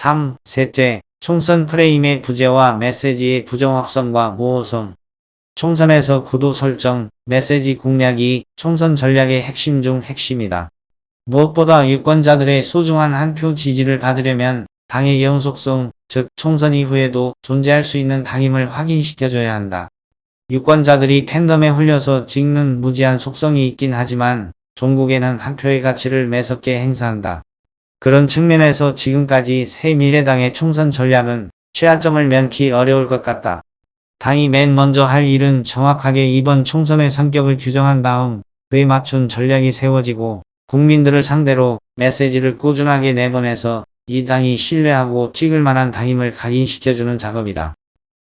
3. 셋째, 총선 프레임의 부재와 메시지의 부정확성과 모호성. 총선에서 구도 설정, 메시지 공략이 총선 전략의 핵심 중 핵심이다. 무엇보다 유권자들의 소중한 한 표 지지를 받으려면 당의 영속성, 즉 총선 이후에도 존재할 수 있는 당임을 확인시켜줘야 한다. 유권자들이 팬덤에 홀려서 찍는 무지한 속성이 있긴 하지만 종국에는 한 표의 가치를 매섭게 행사한다. 그런 측면에서 지금까지 새미래당의 총선 전략은 최하점을 면키 어려울 것 같다. 당이 맨 먼저 할 일은 정확하게 이번 총선의 성격을 규정한 다음 그에 맞춘 전략이 세워지고 국민들을 상대로 메시지를 꾸준하게 내보내서 이 당이 신뢰하고 찍을 만한 당임을 각인시켜주는 작업이다.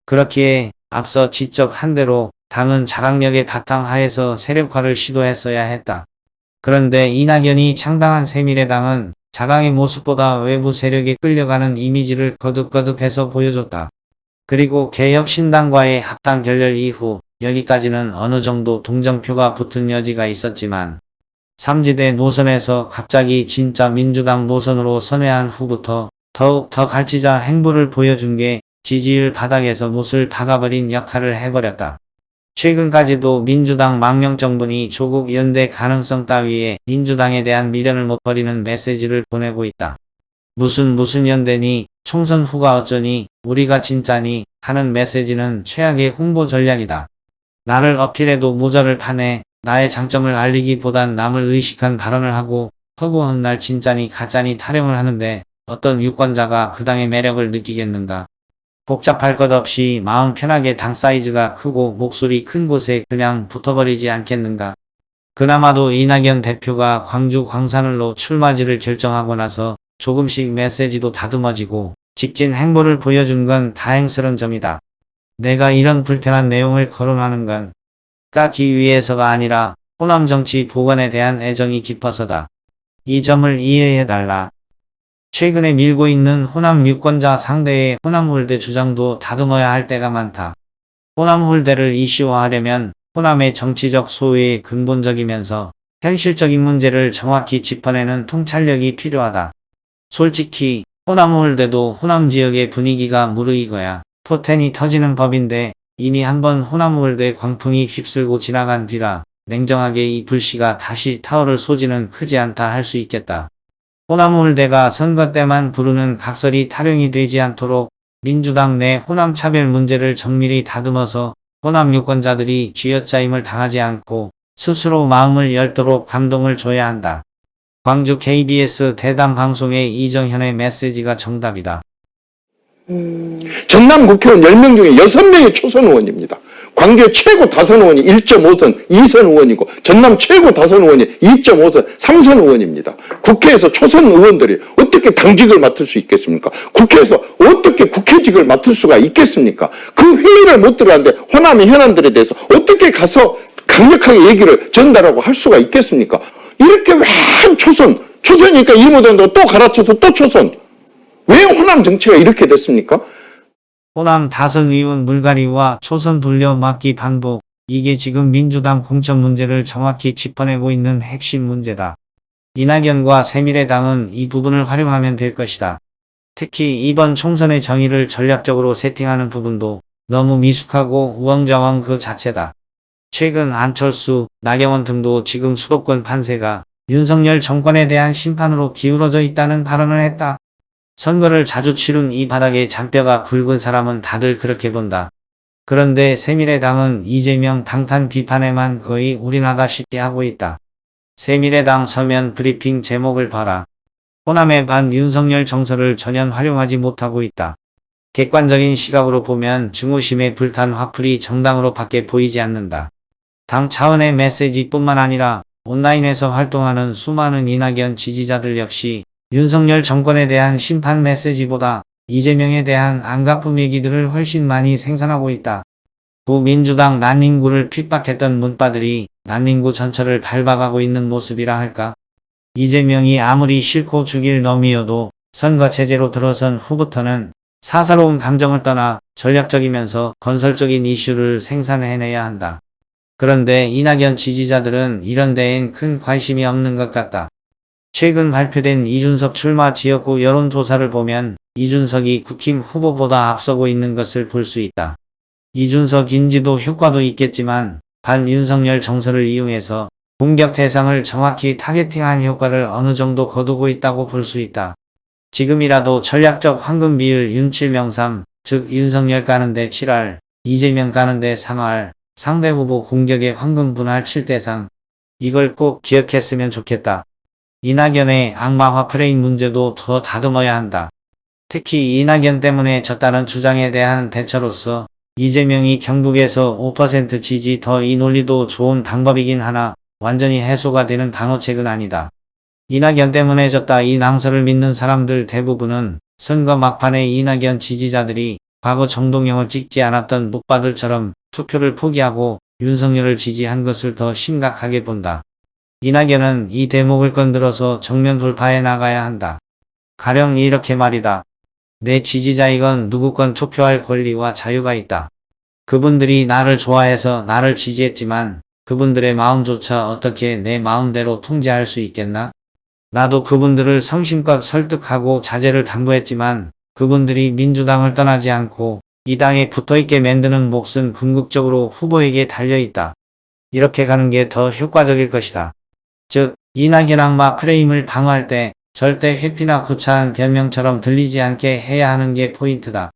그렇기에 앞서 지적한 대로 당은 자강력의 바탕하에서 세력화를 시도했어야 했다. 그런데 이낙연이 창당한 새미래당은 자강의 모습보다 외부 세력에 끌려가는 이미지를 거듭거듭해서 보여줬다. 그리고 개혁신당과의 합당 결렬 이후 여기까지는 어느 정도 동정표가 붙은 여지가 있었지만 삼지대 노선에서 갑자기 진짜 민주당 노선으로 선회한 후부터 더욱 더 갈치자 행보를 보여준 게 지지율 바닥에서 못을 박아버린 역할을 해버렸다. 최근까지도 민주당 망명정분이 조국 연대 가능성 따위에 민주당에 대한 미련을 못 버리는 메시지를 보내고 있다. 무슨 연대니, 총선 후가 어쩌니, 우리가 진짜니 하는 메시지는 최악의 홍보 전략이다. 나를 어필해도 모자를 파네. 나의 장점을 알리기보단 남을 의식한 발언을 하고 허구한 날 진짜니 가짜니 타령을 하는데 어떤 유권자가 그 당의 매력을 느끼겠는가. 복잡할 것 없이 마음 편하게 당 사이즈가 크고 목소리 큰 곳에 그냥 붙어버리지 않겠는가. 그나마도 이낙연 대표가 광주 광산을로 출마지를 결정하고 나서 조금씩 메시지도 다듬어지고 직진 행보를 보여준 건 다행스러운 점이다. 내가 이런 불편한 내용을 거론하는 건 까기 위해서가 아니라 호남 정치 복원에 대한 애정이 깊어서다. 이 점을 이해해달라. 최근에 밀고 있는 호남 유권자 상대의 호남 홀대 주장도 다듬어야 할 때가 많다. 호남 홀대를 이슈화하려면 호남의 정치적 소외의 근본적이면서 현실적인 문제를 정확히 짚어내는 통찰력이 필요하다. 솔직히 호남 홀대도 호남 지역의 분위기가 무르익어야 포텐이 터지는 법인데 이미 한번 호남 홀대 광풍이 휩쓸고 지나간 뒤라 냉정하게 이 불씨가 다시 타오를 소지는 크지 않다 할 수 있겠다. 호남홀대가 선거 때만 부르는 각설이 타령이 되지 않도록 민주당 내 호남 차별 문제를 정밀히 다듬어서 호남 유권자들이 쥐어짜임을 당하지 않고 스스로 마음을 열도록 감동을 줘야 한다. 광주 KBS 대담 방송의 이정현의 메시지가 정답이다. 전남 국회의원 10명 중에 6명이 초선 의원입니다. 광주의 최고 다선 의원이 1.5선 2선 의원이고 전남 최고 다선 의원이 2.5선 3선 의원입니다. 국회에서 초선 의원들이 어떻게 당직을 맡을 수 있겠습니까? 국회에서 어떻게 국회직을 맡을 수가 있겠습니까? 그 회의를 못 들어가는데 호남의 현안들에 대해서 어떻게 가서 강력하게 얘기를 전달하고 할 수가 있겠습니까? 이렇게 왜 초선이니까 일 못한다고 또 갈아쳐서 또 초선. 왜 호남 정치가 이렇게 됐습니까? 호남 다선 의원 물갈이와 초선 돌려막기 반복, 이게 지금 민주당 공천 문제를 정확히 짚어내고 있는 핵심 문제다. 이낙연과 새미래당은 이 부분을 활용하면 될 것이다. 특히 이번 총선의 정의를 전략적으로 세팅하는 부분도 너무 미숙하고 우왕좌왕 그 자체다. 최근 안철수, 나경원 등도 지금 수도권 판세가 윤석열 정권에 대한 심판으로 기울어져 있다는 발언을 했다. 선거를 자주 치룬 이 바닥에 잔뼈가 굵은 사람은 다들 그렇게 본다. 그런데 새미래당은 이재명 방탄 비판에만 거의 올인하다시피 하고 있다. 새미래당 서면 브리핑 제목을 봐라. 호남의 반 윤석열 정서를 전혀 활용하지 못하고 있다. 객관적인 시각으로 보면 증오심에 불탄 화풀이 정당으로 밖에 보이지 않는다. 당 차원의 메시지뿐만 아니라 온라인에서 활동하는 수많은 이낙연 지지자들 역시 윤석열 정권에 대한 심판 메시지보다 이재명에 대한 안갚음 얘기들을 훨씬 많이 생산하고 있다. 구민주당 난닝구를 핍박했던 문바들이 난닝구 전철을 밟아가고 있는 모습이라 할까? 이재명이 아무리 싫고 죽일 놈이어도 선거체제로 들어선 후부터는 사사로운 감정을 떠나 전략적이면서 건설적인 이슈를 생산해내야 한다. 그런데 이낙연 지지자들은 이런 데엔 큰 관심이 없는 것 같다. 최근 발표된 이준석 출마 지역구 여론조사를 보면 이준석이 국힘 후보보다 앞서고 있는 것을 볼 수 있다. 이준석 인지도 효과도 있겠지만 반윤석열 정서를 이용해서 공격 대상을 정확히 타겟팅한 효과를 어느 정도 거두고 있다고 볼 수 있다. 지금이라도 전략적 황금 비율 윤7명3, 즉 윤석열 까는데 7할, 이재명 까는데 3할, 상대 후보 공격의 황금 분할 7대3. 이걸 꼭 기억했으면 좋겠다. 이낙연의 악마화 프레임 문제도 더 다듬어야 한다. 특히 이낙연 때문에 졌다는 주장에 대한 대처로서 이재명이 경북에서 5% 지지 더 이 논리도 좋은 방법이긴 하나 완전히 해소가 되는 방어책은 아니다. 이낙연 때문에 졌다 이 낭설을 믿는 사람들 대부분은 선거 막판에 이낙연 지지자들이 과거 정동영을 찍지 않았던 목바들처럼 투표를 포기하고 윤석열을 지지한 것을 더 심각하게 본다. 이낙연은 이 대목을 건드려서 정면 돌파해 나가야 한다. 가령 이렇게 말이다. 내 지지자이건 누구건 투표할 권리와 자유가 있다. 그분들이 나를 좋아해서 나를 지지했지만 그분들의 마음조차 어떻게 내 마음대로 통제할 수 있겠나? 나도 그분들을 성심껏 설득하고 자제를 당부했지만 그분들이 민주당을 떠나지 않고 이 당에 붙어있게 만드는 몫은 궁극적으로 후보에게 달려있다. 이렇게 가는 게 더 효과적일 것이다. 즉, 이낙연 악마 프레임을 방어할 때 절대 회피나 구차한 변명처럼 들리지 않게 해야 하는 게 포인트다.